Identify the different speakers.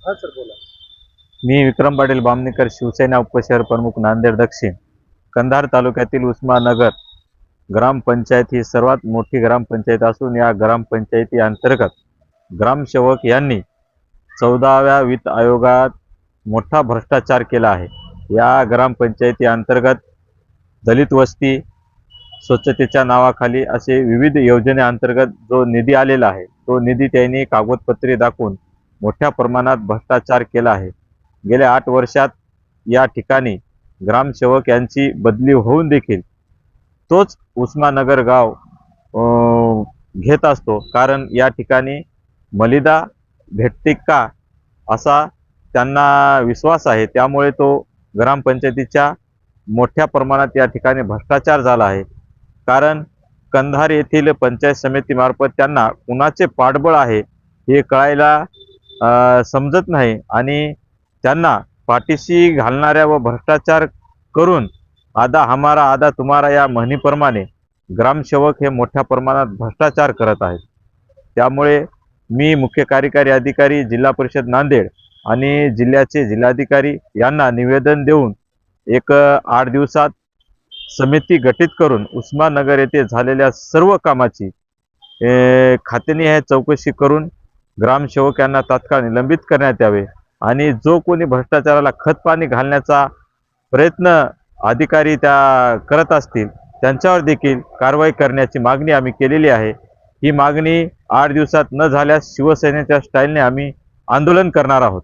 Speaker 1: हा सर बोला.
Speaker 2: मी विक्रम पाटील बामणेकर, शिवसेना उपशहर प्रमुख, नांदेड दक्षिण. कंधार तालुक्यातील उस्मानगर ग्रामपंचायत ही सर्वात मोठी ग्रामपंचायत असून या ग्रामपंचायती अंतर्गत ग्रामसेवक यांनी 14व्या वित्त आयोगात मोठा भ्रष्टाचार केला आहे. या ग्रामपंचायती अंतर्गत दलित वस्ती, स्वच्छतेच्या नावाखाली असे विविध योजनेअंतर्गत जो निधी आलेला आहे, तो निधी त्यांनी कागदपत्रे दाखवून मोठ्या प्रमाणात भ्रष्टाचार केला आहे. गेल्या 8 वर्षात या ठिकाणी ग्रामसेवक यांची बदली होऊन देखील तोच उस्मानगर गाव घेत असतो, कारण या ठिकाणी मलिदा भेटते का असा त्यांना विश्वास आहे. त्यामुळे तो ग्रामपंचायतीच्या मोठ्या प्रमाणात या ठिकाणी भ्रष्टाचार झाला आहे. कारण कंधार येथील पंचायत समितीमार्फत त्यांना कुणाचे पाठबळ आहे हे कळायला समजत नाही आणि त्यांना पाठीशी घालणाऱ्या व भ्रष्टाचार करून आधा हमारा आधा तुम्हारा या म्हणीप्रमाणे ग्रामसेवक हे मोठ्या प्रमाणात भ्रष्टाचार करत आहेत. त्यामुळे मी मुख्य कार्यकारी अधिकारी जिल्हा परिषद नांदेड आणि जिल्ह्याचे जिल्हाधिकारी यांना निवेदन देऊन एक 8 दिवसात समिती गठीत करून उस्मानगर येथे झालेल्या सर्व कामाची खात्याने चौकशी करून ग्रामसेवक यांना तात्काळ निलंबित करण्यात यावे आणि जो कोणी भ्रष्टाचाराला खतपाणी घालण्याचा प्रयत्न अधिकारी त्या करत असतील त्यांच्यावर देखील कारवाई करण्याची मागणी आम्ही केलेली आहे. ही मागणी 8 दिवसात न झाल्यास शिवसेनेच्या स्टाईलने आम्ही आंदोलन करणार आहोत.